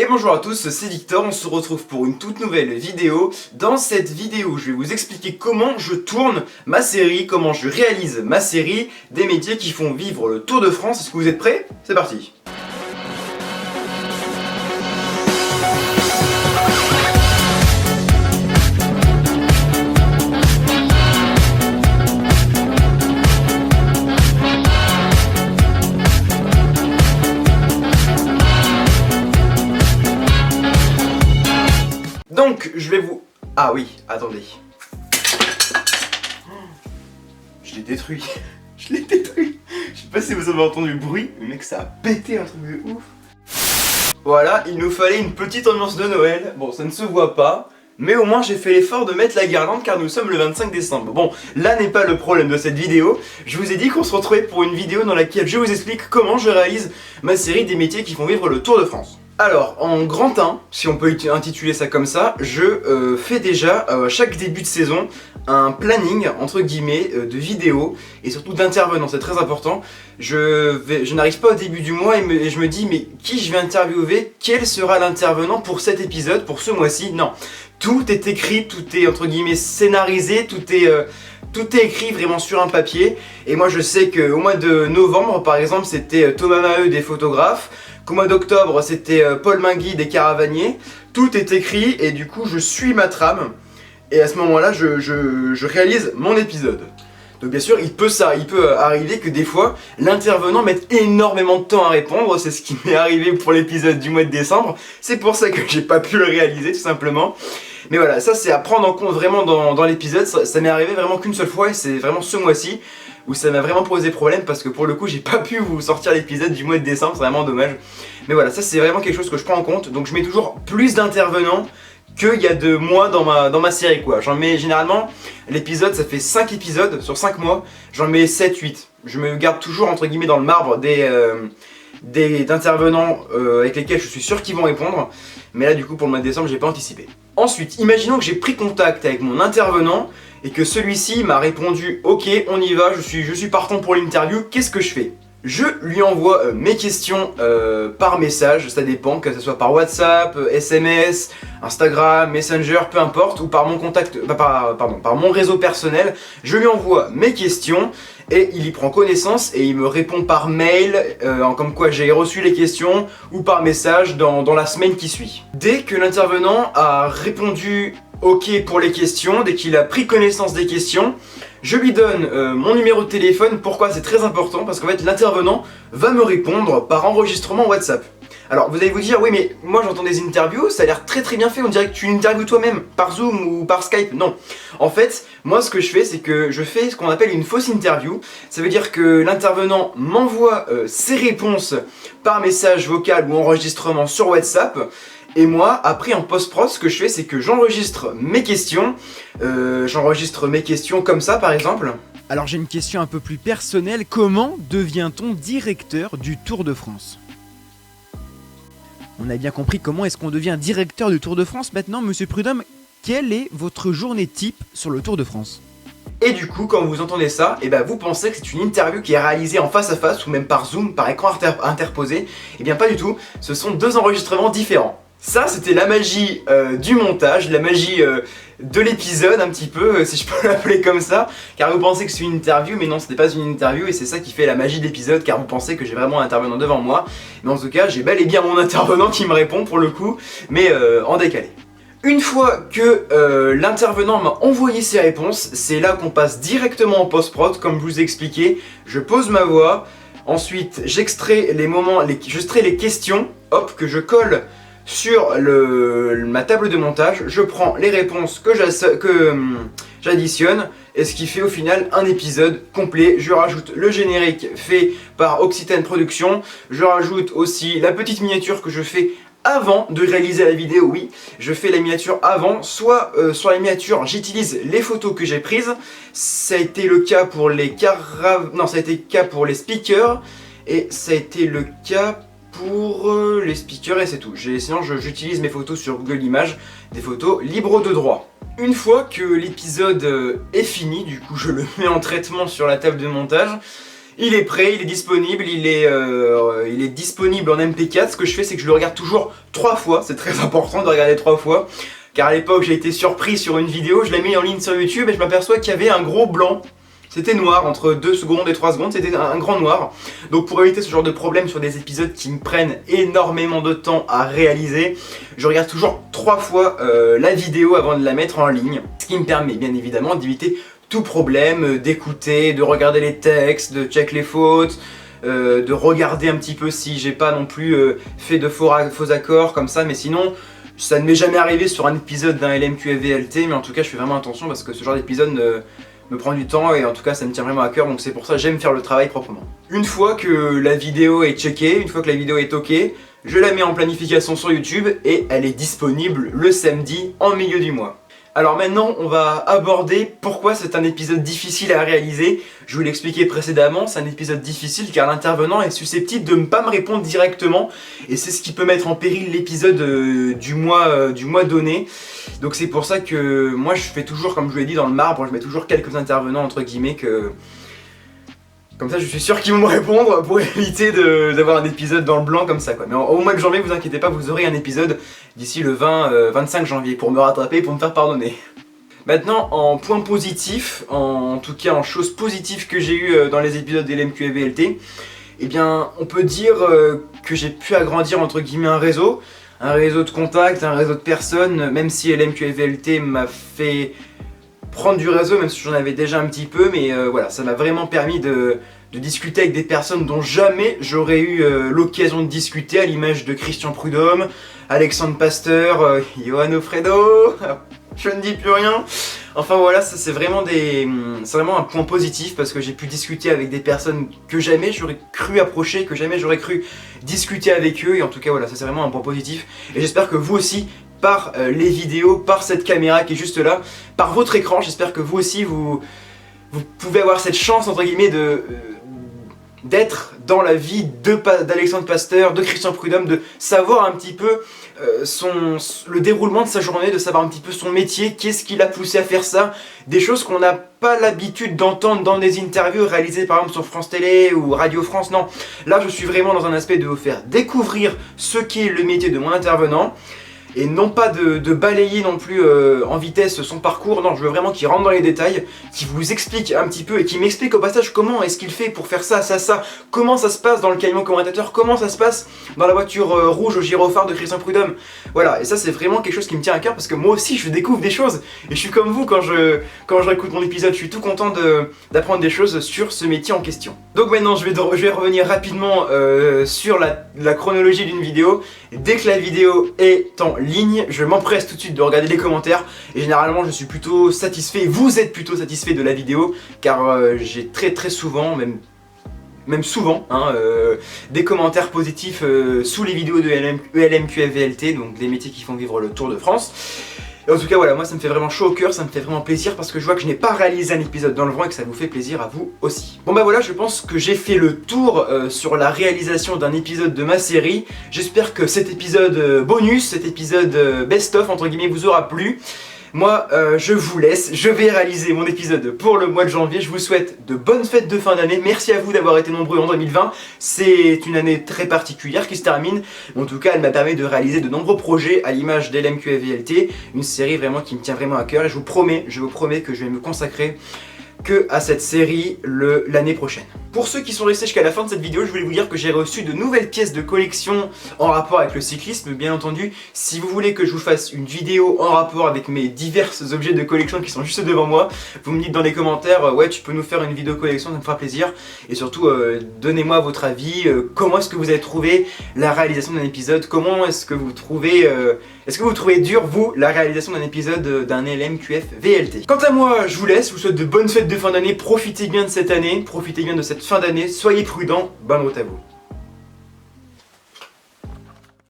Et bonjour à tous, c'est Victor, on se retrouve pour une toute nouvelle vidéo. Dans cette vidéo, je vais vous expliquer comment je tourne ma série, comment je réalise ma série, des métiers qui font vivre le Tour de France. Est-ce que vous êtes prêts? C'est parti! Donc, je vais vous... Ah oui, attendez. Je l'ai détruit. Je l'ai détruit. Je sais pas si vous avez entendu le bruit, mais mec, ça a pété un truc de ouf. Voilà, il nous fallait une petite ambiance de Noël. Bon, ça ne se voit pas, mais au moins j'ai fait l'effort de mettre la guirlande car nous sommes le 25 décembre. Bon, là n'est pas le problème de cette vidéo. Je vous ai dit qu'on se retrouvait pour une vidéo dans laquelle je vous explique comment je réalise ma série des métiers qui font vivre le Tour de France. Alors, en grand 1, si on peut intituler ça comme ça, je fais déjà chaque début de saison un planning, entre guillemets, de vidéos et surtout d'intervenants, c'est très important. Je n'arrive pas au début du mois et je me dis, mais qui je vais interviewer? Quel sera l'intervenant pour cet épisode, pour ce mois-ci? Non, tout est écrit, tout est, entre guillemets, scénarisé, tout est écrit vraiment sur un papier. Et moi, je sais qu'au mois de novembre, par exemple, c'était Thomas Maheu des photographes. Qu'au mois d'octobre, c'était Paul Mingui des caravaniers. Tout est écrit et du coup, je suis ma trame. Et à ce moment-là, je réalise mon épisode. Donc bien sûr, il peut arriver que des fois, l'intervenant mette énormément de temps à répondre. C'est ce qui m'est arrivé pour l'épisode du mois de décembre. C'est pour ça que j'ai pas pu le réaliser, tout simplement. Mais voilà, ça c'est à prendre en compte vraiment dans l'épisode. Ça m'est arrivé vraiment qu'une seule fois et c'est vraiment ce mois-ci où ça m'a vraiment posé problème parce que pour le coup j'ai pas pu vous sortir l'épisode du mois de décembre, c'est vraiment dommage. Mais voilà, ça c'est vraiment quelque chose que je prends en compte, donc je mets toujours plus d'intervenants qu'il y a de mois dans ma série quoi. J'en mets généralement, l'épisode ça fait 5 épisodes sur 5 mois, j'en mets 7-8. Je me garde toujours entre guillemets dans le marbre d'intervenants avec lesquels je suis sûr qu'ils vont répondre. Mais là du coup pour le mois de décembre j'ai pas anticipé. Ensuite, imaginons que j'ai pris contact avec mon intervenant et que celui-ci m'a répondu ok on y va, je suis partant pour l'interview, qu'est-ce que je fais? Je lui envoie mes questions par message, ça dépend, que ce soit par WhatsApp, SMS, Instagram, Messenger, peu importe, ou par mon contact, par mon réseau personnel, je lui envoie mes questions et il y prend connaissance et il me répond par mail, comme quoi j'ai reçu les questions, ou par message dans la semaine qui suit. Dès que l'intervenant a répondu ok pour les questions, dès qu'il a pris connaissance des questions, je lui donne mon numéro de téléphone. Pourquoi? C'est très important parce qu'en fait l'intervenant va me répondre par enregistrement WhatsApp. Alors vous allez vous dire oui mais moi j'entends des interviews, ça a l'air très bien fait, on dirait que tu interviews toi-même par Zoom ou par Skype. Non, en fait moi ce que je fais c'est que je fais ce qu'on appelle une fausse interview. Ça veut dire que l'intervenant m'envoie ses réponses par message vocal ou enregistrement sur WhatsApp. Et moi, après en post-prod, ce que je fais, c'est que j'enregistre mes questions. Comme ça, par exemple. Alors j'ai une question un peu plus personnelle. Comment devient-on directeur du Tour de France? On a bien compris comment est-ce qu'on devient directeur du Tour de France. Maintenant, Monsieur Prudhomme, quelle est votre journée type sur le Tour de France? Et du coup, quand vous entendez ça, vous pensez que c'est une interview qui est réalisée en face à face ou même par Zoom, par écran interposé. Eh bien pas du tout, ce sont deux enregistrements différents. Ça, c'était la magie du montage, la magie de l'épisode un petit peu, si je peux l'appeler comme ça. Car vous pensez que c'est une interview, mais non, ce n'est pas une interview et c'est ça qui fait la magie de l'épisode, car vous pensez que j'ai vraiment un intervenant devant moi. Mais en tout cas, j'ai bel et bien mon intervenant qui me répond pour le coup, mais en décalé. Une fois que l'intervenant m'a envoyé ses réponses, c'est là qu'on passe directement en post-prod, comme je vous ai expliqué. Je pose ma voix, ensuite j'extrais les questions, hop, que je colle sur ma table de montage, je prends les réponses que j'additionne et ce qui fait au final un épisode complet. Je rajoute le générique fait par Occitane Productions, je rajoute aussi la petite miniature que je fais avant de réaliser la vidéo. Oui, je fais la miniature avant, soit sur la miniature j'utilise les photos que j'ai prises. Ça a été le cas pour les speakers et ça a été le cas pour les speakers et c'est tout. Sinon j'utilise mes photos sur Google Images, des photos libres de droit. Une fois que l'épisode est fini, du coup je le mets en traitement sur la table de montage Il est prêt, il est disponible, il est disponible en MP4. Ce que je fais, c'est que je le regarde toujours 3 fois. C'est très important de regarder 3 fois. Car à l'époque, j'ai été surpris sur une vidéo, je l'ai mis en ligne sur YouTube et je m'aperçois qu'il y avait un gros blanc. C'était noir, entre 2 secondes et 3 secondes, c'était un grand noir. Donc pour éviter ce genre de problème sur des épisodes qui me prennent énormément de temps à réaliser, je regarde toujours 3 fois la vidéo avant de la mettre en ligne. Ce qui me permet bien évidemment d'éviter tout problème, d'écouter, de regarder les textes, de check les fautes, de regarder un petit peu si j'ai pas non plus fait de faux accords comme ça, mais sinon ça ne m'est jamais arrivé sur un épisode d'un LMQFVLT, mais en tout cas je fais vraiment attention parce que ce genre d'épisode me prend du temps et en tout cas ça me tient vraiment à cœur, donc c'est pour ça que j'aime faire le travail proprement. Une fois que la vidéo est checkée, une fois que la vidéo est ok, je la mets en planification sur YouTube et elle est disponible le samedi en milieu du mois. Alors maintenant on va aborder pourquoi c'est un épisode difficile à réaliser. Je vous l'expliquais précédemment, c'est un épisode difficile car l'intervenant est susceptible de ne pas me répondre directement et c'est ce qui peut mettre en péril l'épisode du mois donné. Donc c'est pour ça que moi je fais toujours, comme je vous l'ai dit, dans le marbre, je mets toujours quelques intervenants entre guillemets que... Comme ça je suis sûr qu'ils vont me répondre pour éviter d'avoir un épisode dans le blanc comme ça quoi. Mais au mois de janvier, vous inquiétez pas, vous aurez un épisode d'ici le 25 janvier pour me rattraper, pour me faire pardonner. Maintenant en point positif, en tout cas en choses positives que j'ai eues dans les épisodes d'LMQFVLT, eh bien on peut dire que j'ai pu agrandir entre guillemets un réseau de contacts, un réseau de personnes, même si LMQFVLT m'a fait prendre du réseau, même si j'en avais déjà un petit peu, mais voilà, ça m'a vraiment permis de discuter avec des personnes dont jamais j'aurais eu l'occasion de discuter, à l'image de Christian Prudhomme, Alexandre Pasteur, Johan Ofredo, je ne dis plus rien. Enfin voilà, ça c'est vraiment un point positif parce que j'ai pu discuter avec des personnes que jamais j'aurais cru approcher, que jamais j'aurais cru discuter avec eux, et en tout cas voilà, ça c'est vraiment un point positif, et j'espère que vous aussi, par les vidéos, par cette caméra qui est juste là, par votre écran, j'espère que vous aussi vous pouvez avoir cette chance entre guillemets d'être dans la vie d'Alexandre Pasteur, de Christian Prudhomme, de savoir un petit peu le déroulement de sa journée, de savoir un petit peu son métier, qu'est-ce qui l'a poussé à faire ça, des choses qu'on n'a pas l'habitude d'entendre dans des interviews réalisées par exemple sur France Télé ou Radio France, non. Là je suis vraiment dans un aspect de vous faire découvrir ce qu'est le métier de mon intervenant, et non pas de balayer non plus en vitesse son parcours, non, je veux vraiment qu'il rentre dans les détails, qu'il vous explique un petit peu et qu'il m'explique au passage comment est-ce qu'il fait pour faire ça, comment ça se passe dans le camion commentateur, comment ça se passe dans la voiture rouge au gyrophare de Christian Prudhomme. Voilà, et ça c'est vraiment quelque chose qui me tient à cœur parce que moi aussi je découvre des choses et je suis comme vous quand je réécoute mon épisode, je suis tout content d'apprendre des choses sur ce métier en question. Donc maintenant je vais revenir rapidement sur la chronologie d'une vidéo. Dès que la vidéo est en ligne, je m'empresse tout de suite de regarder les commentaires et généralement je suis plutôt satisfait, vous êtes plutôt satisfait de la vidéo car j'ai très souvent, même souvent, des commentaires positifs sous les vidéos de LMQFVLT, donc les métiers qui font vivre le Tour de France. Et en tout cas voilà, moi ça me fait vraiment chaud au cœur, ça me fait vraiment plaisir parce que je vois que je n'ai pas réalisé un épisode dans le vent et que ça vous fait plaisir à vous aussi. Bon bah voilà, je pense que j'ai fait le tour sur la réalisation d'un épisode de ma série. J'espère que cet épisode bonus, cet épisode best-of entre guillemets vous aura plu. Moi je vous laisse, je vais réaliser mon épisode pour le mois de janvier. Je vous souhaite de bonnes fêtes de fin d'année, merci à vous d'avoir été nombreux en 2020. C'est une année très particulière qui se termine, mais en tout cas elle m'a permis de réaliser de nombreux projets à l'image d'LMQFVLT, une série vraiment qui me tient vraiment à cœur et je vous promets que je vais me consacrer que à cette série l'année prochaine. Pour ceux qui sont restés jusqu'à la fin de cette vidéo, je voulais vous dire que j'ai reçu de nouvelles pièces de collection en rapport avec le cyclisme, bien entendu. Si vous voulez que je vous fasse une vidéo en rapport avec mes divers objets de collection qui sont juste devant moi, vous me dites dans les commentaires, ouais tu peux nous faire une vidéo collection, ça me fera plaisir. Et surtout, donnez-moi votre avis, comment est-ce que vous avez trouvé la réalisation d'un épisode, comment est-ce que vous trouvez... Est-ce que vous trouvez dur, vous, la réalisation d'un épisode d'un LMQFVLT? Quant à moi, je vous laisse, je vous souhaite de bonnes fêtes de fin d'année, profitez bien de cette année, profitez bien de cette fin d'année, soyez prudents, bonne route à vous.